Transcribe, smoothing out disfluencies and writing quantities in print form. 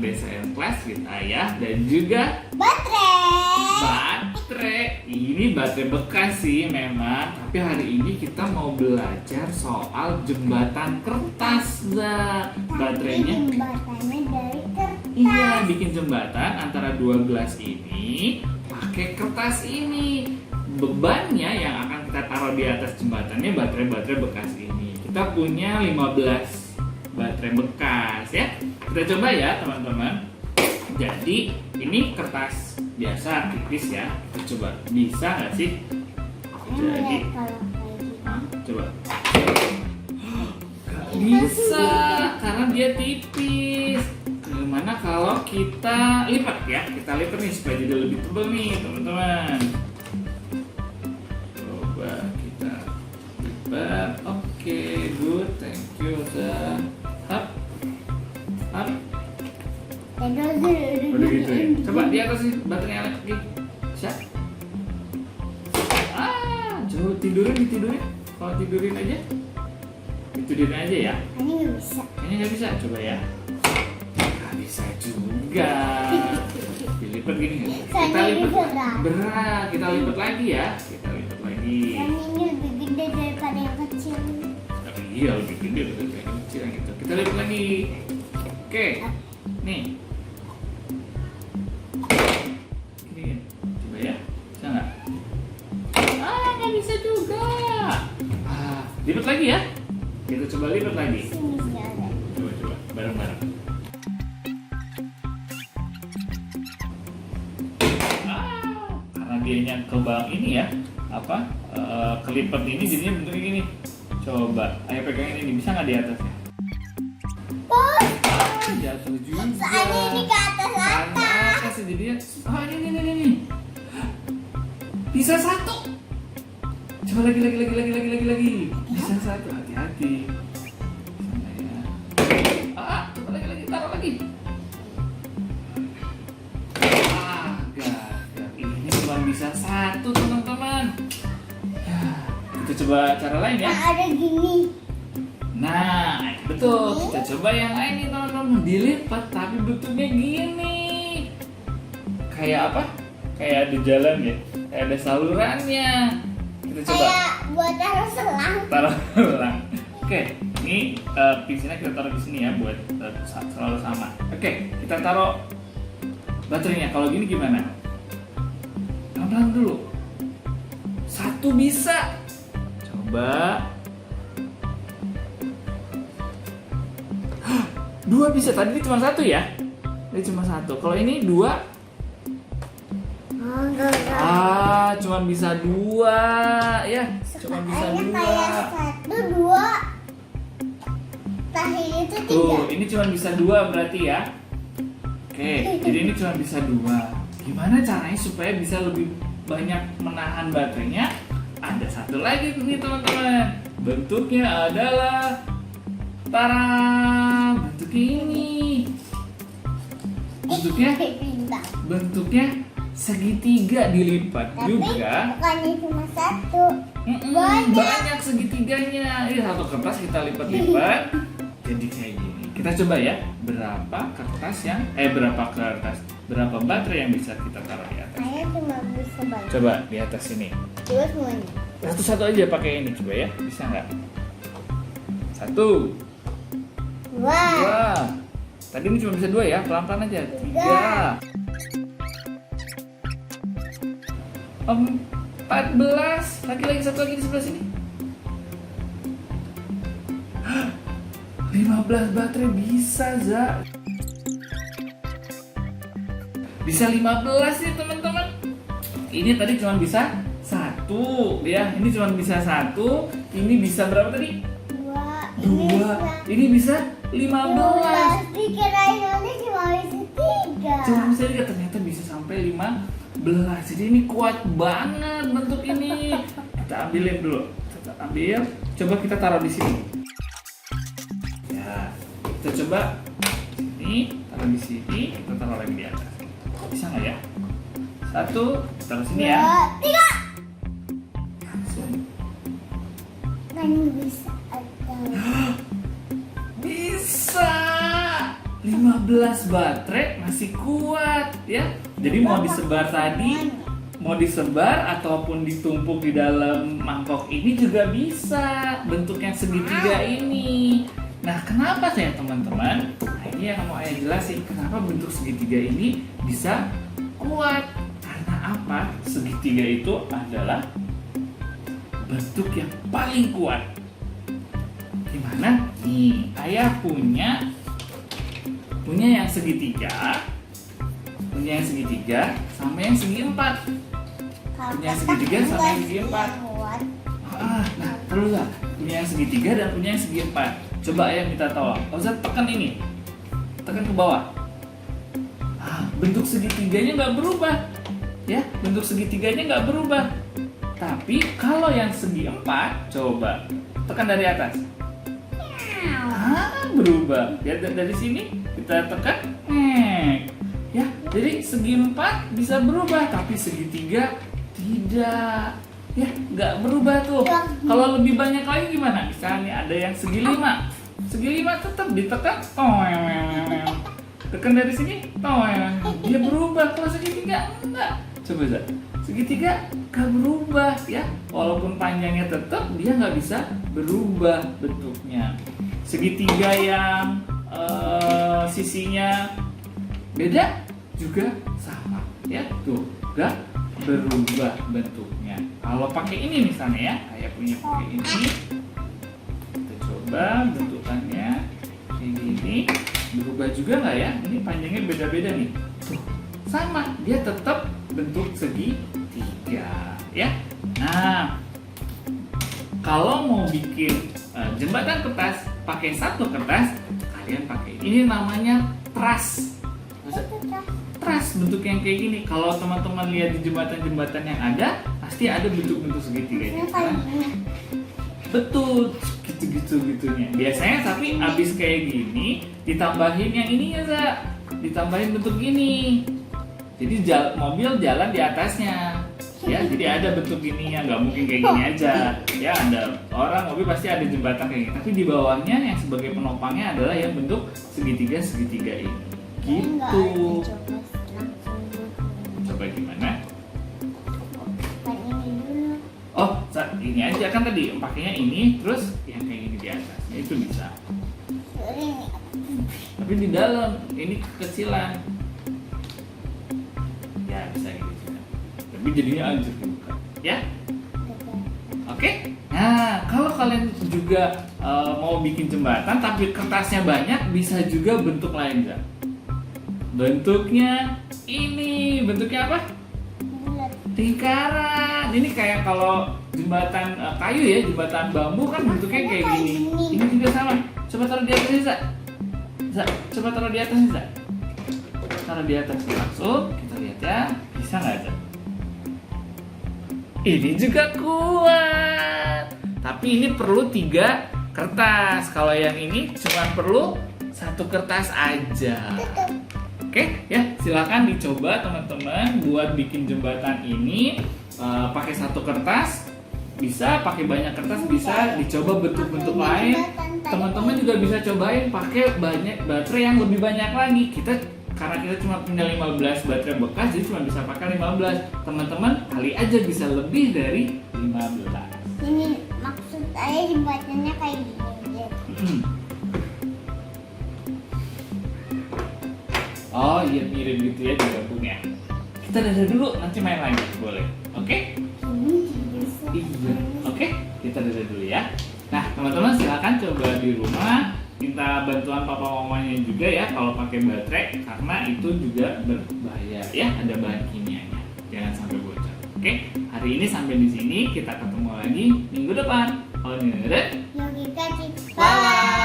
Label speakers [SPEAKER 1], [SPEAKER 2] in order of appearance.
[SPEAKER 1] BSN Class with Ayah dan juga baterai. Ini baterai bekas sih memang, tapi hari ini kita mau belajar soal jembatan kertas, Za. Baterainya
[SPEAKER 2] Jembatannya dari kertas.
[SPEAKER 1] iya, bikin jembatan antara dua gelas ini pakai kertas ini. Bebannya yang akan kita taruh di atas jembatannya baterai-baterai bekas ini. Kita punya 15 baterai bekas ya. Kita coba ya teman-teman. Jadi ini kertas biasa tipis ya. Kita coba, bisa nggak sih? Jadi
[SPEAKER 2] Kalau kayak gitu.
[SPEAKER 1] coba. Gak bisa karena dia tipis. Gimana kalau kita lipat ya? Kita lipat nih supaya jadi lebih tebal nih teman-teman. Coba kita lipat. Oke, good, thank you. Hap, hap. Udah gitu ya. Coba di atas sih baterainya lagi. Bisa? Coba ditidurin. Kalau tidurin aja. Ditidurin aja ya.
[SPEAKER 2] Ini nggak bisa.
[SPEAKER 1] Kayaknya nggak bisa, coba ya. Nggak bisa juga. Dilipat gini nggak? Kita
[SPEAKER 2] Soalnya ini
[SPEAKER 1] lipat
[SPEAKER 2] berat.
[SPEAKER 1] berat. Kita lipat lagi ya. Kita lipat lagi.
[SPEAKER 2] Dan ini lebih gede daripada yang kecil.
[SPEAKER 1] Iya, lebih gede betul kayak kecil yang gitu. Kita lipat lagi. Oke. Nih. Gini. Coba ya. Bisa nggak? Nggak bisa juga. Lipat lagi ya. Kita coba lipat lagi.
[SPEAKER 2] Sini nggak ada.
[SPEAKER 1] Coba bareng-bareng. Karena dianya ke bawah ini ya, kelipat ini jadinya bentuknya gini. Coba, ayo pegangin ini, bisa nggak di atasnya? Jatuh juga.
[SPEAKER 2] Soalnya ini ke atas
[SPEAKER 1] Atas jadinya. Ini. Bisa satu. Coba lagi. Bisa satu, hati-hati. Sana ya. Coba lagi, taruh lagi. Gagal. Ini cuma bisa satu, teman-teman. Ya, kita coba cara lain ya.
[SPEAKER 2] Ada gini.
[SPEAKER 1] Nah, betul. Kita coba yang lain nih, teman-teman. Dilipat, tapi bentuknya gini. Kayak apa? Kayak di jalan ya. Kayak ada salurannya. Kita coba.
[SPEAKER 2] Kayak buat taruh selang.
[SPEAKER 1] Taruh ulang. Oke, ini pinsilnya kita taruh di sini ya buat selalu sama. Oke, kita taruh baterainya. Kalau gini gimana? Pelan-pelan dulu. Satu bisa. Coba. Dua bisa. Tadi ini cuma satu ya. Ini cuma satu. Kalau ini dua.
[SPEAKER 2] Oh, enggak.
[SPEAKER 1] Cuma bisa dua ya. Cuma bisa
[SPEAKER 2] Soalnya
[SPEAKER 1] dua.
[SPEAKER 2] kayak satu, dua. Terakhir itu tiga.
[SPEAKER 1] Tuh, ini cuma bisa dua berarti ya. Oke, jadi ini cuma bisa dua. Gimana caranya supaya bisa lebih banyak menahan baterainya? Ada satu lagi nih teman-teman. Bentuknya adalah bentuknya ini. Bentuknya segitiga dilipat
[SPEAKER 2] Tapi
[SPEAKER 1] juga.
[SPEAKER 2] bukannya cuma satu.
[SPEAKER 1] Banyak segitiganya. Ini satu kertas kita lipat-lipat jadi kayak gini. Kita coba ya, berapa baterai yang bisa kita taruh di atas.
[SPEAKER 2] Saya cuma bisa banyak.
[SPEAKER 1] Coba di atas sini.
[SPEAKER 2] Dua semuanya.
[SPEAKER 1] Satu-satu aja pakai ini coba ya. Bisa nggak? Satu,
[SPEAKER 2] Dua.
[SPEAKER 1] dua. Tadi ini cuma bisa dua ya, pelan-pelan aja. Tiga. 14. Lagi satu lagi di sebelah sini. 15 baterai bisa, Za. Bisa 15 nih teman-teman. Ini tadi cuma bisa satu ya. Ini cuma bisa satu. Ini bisa berapa tadi? Dua. Ini bisa 15.
[SPEAKER 2] Dikirain nanti cuma bisa tiga.
[SPEAKER 1] Cuma bisa lihat ternyata bisa sampai 15. Jadi ini kuat banget bentuk ini. Kita ambilin dulu. Kita ambil. Coba kita taruh di sini. Ya, kita coba ini taruh di sini. Kita taruh lagi di atas. Bisa nggak ya? Satu, taruh sini ya.
[SPEAKER 2] Dua, tiga.
[SPEAKER 1] Langsung.
[SPEAKER 2] Kan bisa atau
[SPEAKER 1] Bisa 15 15 baterai masih kuat ya. Jadi mau disebar tadi, mau disebar ataupun ditumpuk di dalam mangkok ini juga bisa bentuk yang segitiga ini. Nah, kenapa saya teman-teman? Nah, ini yang mau ayah jelasin kenapa bentuk segitiga ini bisa kuat. Karena apa? Segitiga itu adalah bentuk yang paling kuat. Gimana? Nih, ayah punya yang segitiga, sama yang segi empat. Punya yang segitiga sama yang segi empat. Nah, terus lah, punya yang segitiga dan punya yang segi empat. Coba ayah minta tolong. Ozat tekan ini, tekan ke bawah. Bentuk segitiganya nggak berubah, ya. Bentuk segitiganya nggak berubah. Tapi kalau yang segi empat, coba tekan dari atas. Berubah. Lihat dari sini kita tekan, ya. Jadi segi empat bisa berubah, tapi segitiga tidak, ya, nggak berubah tuh. Kalau lebih banyak lagi gimana? Misalnya ada yang segi lima tetap ditekan, tekan dari sini, dia berubah. Kalau segitiga enggak. Coba Zat, segitiga nggak berubah, ya. Walaupun panjangnya tetap, dia nggak bisa berubah bentuknya. Segitiga yang sisinya beda juga sama, ya. Tuh, nggak berubah bentuknya. Kalau pakai ini misalnya ya, kayak punya pakai ini, kita coba bentukannya kayak gini, berubah juga nggak ya? Ini panjangnya beda-beda nih. Tuh, sama, dia tetap bentuk segitiga, ya. Nah, kalau mau bikin jembatan kertas pakai satu kertas, kalian pakai ini namanya truss. Truss bentuk yang kayak gini. Kalau teman-teman lihat di jembatan-jembatan yang ada, pasti ada bentuk-bentuk segitiganya kan? Betul, gitu-gitunya. Biasanya tapi abis kayak gini ditambahin yang ini ya, Za. Ditambahin bentuk gini. Jadi mobil jalan di atasnya. Ya, jadi ada bentuk gini yang nggak mungkin kayak gini aja. Ya, ada orang mobil pasti ada jembatan kayak gini. Tapi di bawahnya yang sebagai penopangnya adalah yang bentuk segitiga ini. Gitu. Coba gimana? Oh, ini aja kan tadi pakainya ini, terus yang kayak gini di atasnya itu bisa. Tapi di dalam ini kekecilan. Ya, bisa gitu. Tapi jadinya hancur bukan, ya? Oke? Nah, kalau kalian juga mau bikin jembatan tapi kertasnya banyak, bisa juga bentuk lain, Za. Bentuknya ini, bentuknya apa? Lingkaran. Ini kayak kalau jembatan kayu ya, jembatan bambu kan bentuknya kayak gini. Ini juga sama. Coba taruh di atasnya, Za. Za, coba taruh di atasnya, Za. Taruh di atas langsung. Kita lihat ya, bisa nggak, Za? Ini juga kuat. Tapi ini perlu 3 kertas. Kalau yang ini cuma perlu 1 kertas aja. Oke, ya, silakan dicoba teman-teman buat bikin jembatan ini pakai 1 kertas. Bisa pakai banyak kertas, bisa dicoba bentuk-bentuk lain. Teman-teman juga bisa cobain pakai banyak baterai yang lebih banyak lagi. Karena kita cuma punya 15 baterai bekas, jadi cuma bisa pakai 15. Teman-teman kali aja bisa lebih dari 15.
[SPEAKER 2] Ini maksud saya jembatannya kayak gini.
[SPEAKER 1] Oh iya, mirip gitu ya digabungnya. Kita dadah dulu, nanti main lagi, boleh? Oke? Iya. Oke, kita dadah dulu ya. Nah, teman-teman silakan coba di rumah. Minta bantuan papa mamanya juga ya kalau pakai baterai, karena itu juga berbahaya ya, ada bahan kimianya. Jangan sampai bocor. Oke, hari ini sampai di sini, kita ketemu lagi minggu depan. Bye.